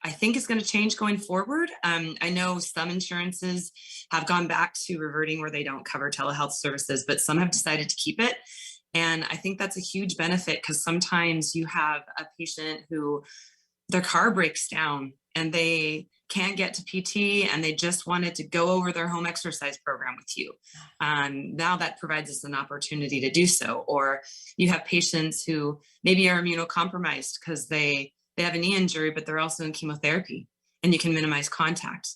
Speaker 5: I think is going to change going forward. I know some insurances have gone back to reverting where they don't cover telehealth services, but some have decided to keep it. And I think that's a huge benefit because sometimes you have a patient who their car breaks down and they can't get to PT and they just wanted to go over their home exercise program with you. Now that provides us an opportunity to do so. Or you have patients who maybe are immunocompromised because they have a knee injury, but they're also in chemotherapy and you can minimize contact.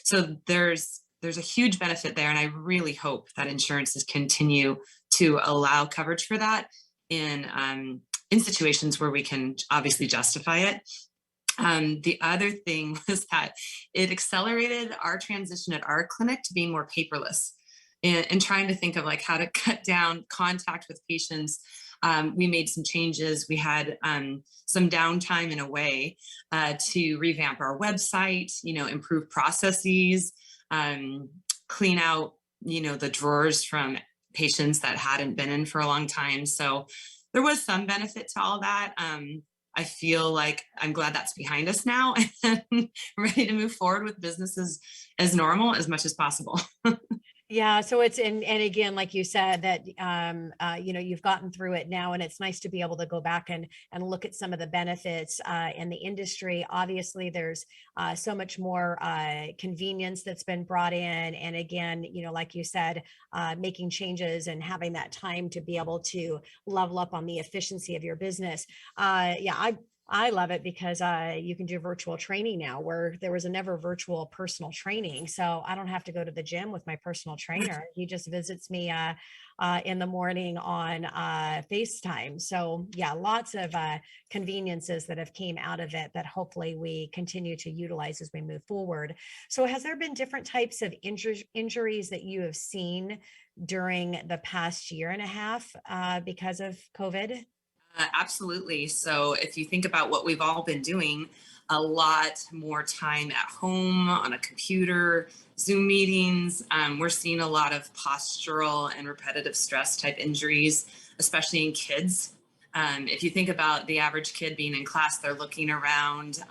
Speaker 5: So there's a huge benefit there. And I really hope that insurances continue to allow coverage for that in situations where we can obviously justify it. The other thing was that it accelerated our transition at our clinic to being more paperless and trying to think of like how to cut down contact with patients. We made some changes. We had some downtime in a way to revamp our website, improve processes, clean out, the drawers from patients that hadn't been in for a long time. So there was some benefit to all that. I feel like I'm glad that's behind us now and ready to move forward with businesses as normal as much as possible.
Speaker 2: Yeah. So it's, and again, like you said, that, you've gotten through it now, and it's nice to be able to go back and look at some of the benefits in the industry. Obviously, there's so much more convenience that's been brought in. And again, like you said, making changes and having that time to be able to level up on the efficiency of your business. I love it because you can do virtual training now where there was a never virtual personal training. So I don't have to go to the gym with my personal trainer. He just visits me in the morning on FaceTime. So yeah, lots of conveniences that have came out of it that hopefully we continue to utilize as we move forward. So has there been different types of injuries that you have seen during the past year and a half because of COVID?
Speaker 5: Absolutely. So if you think about what we've all been doing, a lot more time at home on a computer, Zoom meetings. We're seeing a lot of postural and repetitive stress type injuries, especially in kids. If you think about the average kid being in class, they're looking around,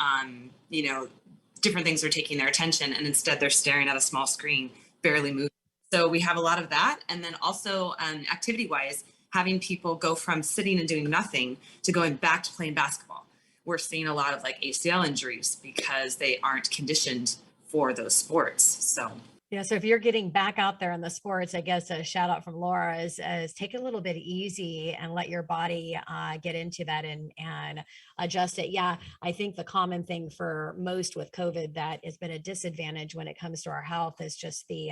Speaker 5: different things are taking their attention, and instead they're staring at a small screen, barely moving. So we have a lot of that. And then also activity wise, having people go from sitting and doing nothing to going back to playing basketball. We're seeing a lot of like ACL injuries because they aren't conditioned for those sports. So
Speaker 2: yeah, so if you're getting back out there in the sports, I guess a shout out from Laura is take it a little bit easy and let your body get into that and adjust it. Yeah, I think the common thing for most with COVID that has been a disadvantage when it comes to our health is just the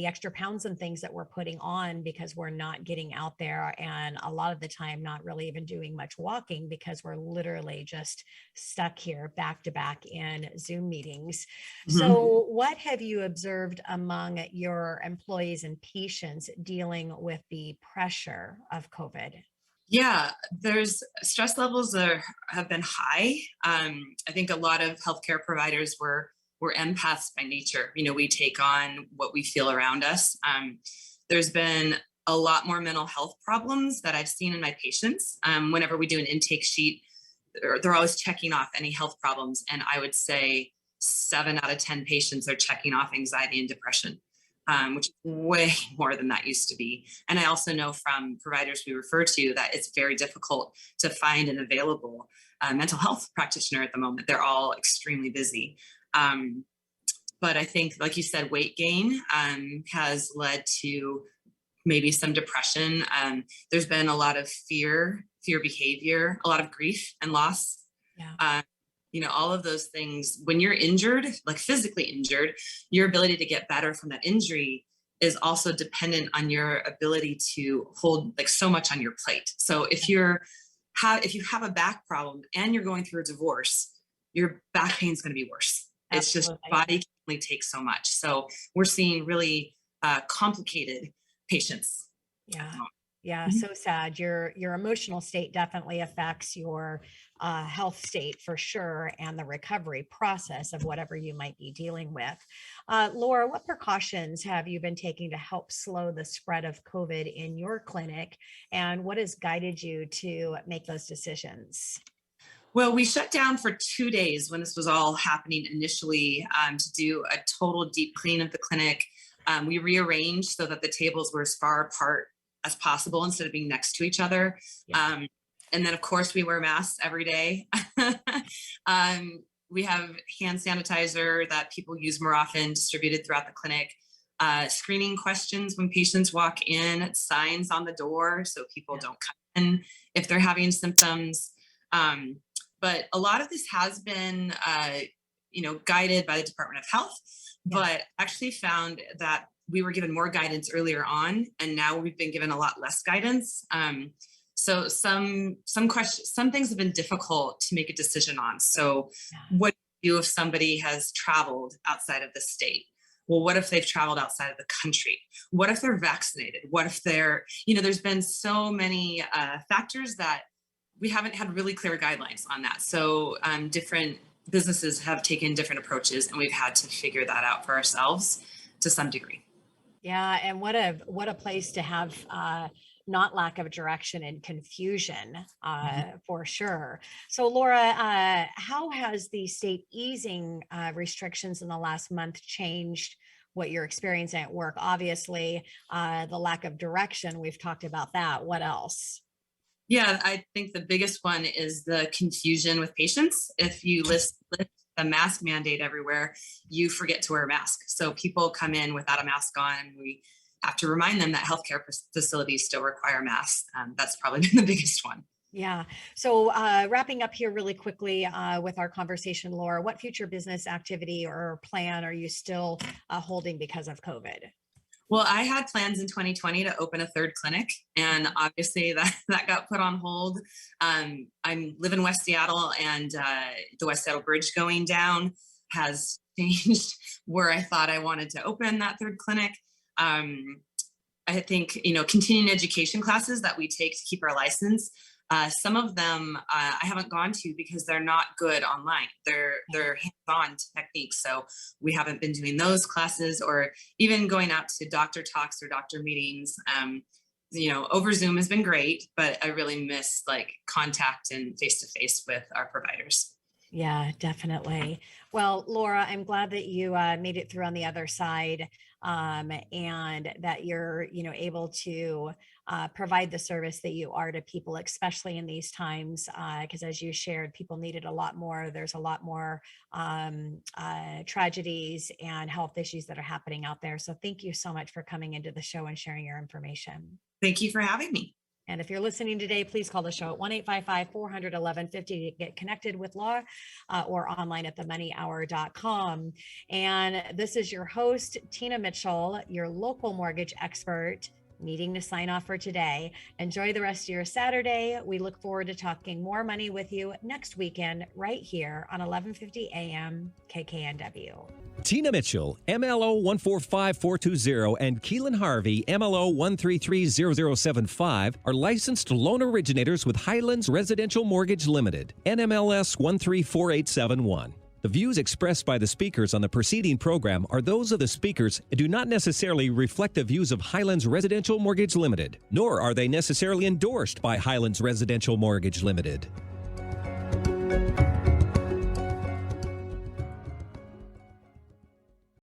Speaker 2: extra pounds and things that we're putting on because we're not getting out there, and a lot of the time not really even doing much walking because we're literally just stuck here back to back in Zoom meetings. Mm-hmm. So what have you observed among your employees and patients dealing with the pressure of COVID?
Speaker 5: Yeah, there's stress levels have been high. I think a lot of healthcare providers we're empaths by nature. We take on what we feel around us. There's been a lot more mental health problems that I've seen in my patients. Whenever we do an intake sheet, they're always checking off any health problems. And I would say 7 out of 10 patients are checking off anxiety and depression, which is way more than that used to be. And I also know from providers we refer to that it's very difficult to find an available mental health practitioner at the moment. They're all extremely busy. But I think, like you said, weight gain has led to maybe some depression. There's been a lot of fear behavior, a lot of grief and loss. Yeah. All of those things. When you're injured, like physically injured, your ability to get better from that injury is also dependent on your ability to hold like so much on your plate. So if you have a back problem and you're going through a divorce, your back pain is going to be worse. It's just body can only take so much. So we're seeing really complicated patients.
Speaker 2: Yeah. Yeah. Mm-hmm. So sad. Your emotional state definitely affects your health state for sure, and the recovery process of whatever you might be dealing with. Laura, what precautions have you been taking to help slow the spread of COVID in your clinic, and what has guided you to make those decisions?
Speaker 5: Well, we shut down for 2 days when this was all happening initially to do a total deep clean of the clinic. We rearranged so that the tables were as far apart as possible instead of being next to each other. Yeah. And then, of course, we wear masks every day. We have hand sanitizer that people use more often, distributed throughout the clinic. Screening questions when patients walk in, signs on the door so people don't come in if they're having symptoms. But a lot of this has been, guided by the Department of Health, but actually found that we were given more guidance earlier on, and now we've been given a lot less guidance. So some things have been difficult to make a decision on. So what do you do if somebody has traveled outside of the state? Well, what if they've traveled outside of the country? What if they're vaccinated? What if they're, there's been so many factors that we haven't had really clear guidelines on that. So different businesses have taken different approaches, and we've had to figure that out for ourselves to some degree.
Speaker 2: Yeah, and what a place to have not lack of direction and confusion for sure. So Laura, how has the state easing restrictions in the last month changed what you're experiencing at work? Obviously, the lack of direction, we've talked about that. What else?
Speaker 5: Yeah, I think the biggest one is the confusion with patients. If you list a mask mandate everywhere, you forget to wear a mask. So people come in without a mask on. We have to remind them that healthcare facilities still require masks. That's probably been the biggest one.
Speaker 2: Yeah. So wrapping up here really quickly with our conversation, Laura, what future business activity or plan are you still holding because of COVID?
Speaker 5: Well, I had plans in 2020 to open a third clinic, and obviously that got put on hold. I live in West Seattle, and the West Seattle Bridge going down has changed where I thought I wanted to open that third clinic. I think, continuing education classes that we take to keep our license, some of them I haven't gone to because they're not good online. They're hands-on techniques. So we haven't been doing those classes, or even going out to doctor talks or doctor meetings. Over Zoom has been great, but I really miss contact and face-to-face with our providers.
Speaker 2: Yeah, definitely. Well, Laura, I'm glad that you made it through on the other side, and that you're, able to provide the service that you are to people, especially in these times, because as you shared, people needed a lot more. There's a lot more tragedies and health issues that are happening out there. So thank you so much for coming into the show and sharing your information.
Speaker 5: Thank you for having me.
Speaker 2: And if you're listening today, please call the show at 1-855-400-1150 to get connected with Laura, or online at themoneyhour.com. And this is your host, Tina Mitchell, your local mortgage expert, needing to sign off for today. Enjoy the rest of your Saturday. We look forward to talking more money with you next weekend right here on 1150 AM KKNW.
Speaker 1: Tina Mitchell, MLO 145420, and Keelan Harvey, MLO 1330075, are licensed loan originators with Highlands Residential Mortgage Limited, NMLS 134871. The views expressed by the speakers on the preceding program are those of the speakers and do not necessarily reflect the views of Highlands Residential Mortgage Limited, nor are they necessarily endorsed by Highlands Residential Mortgage Limited.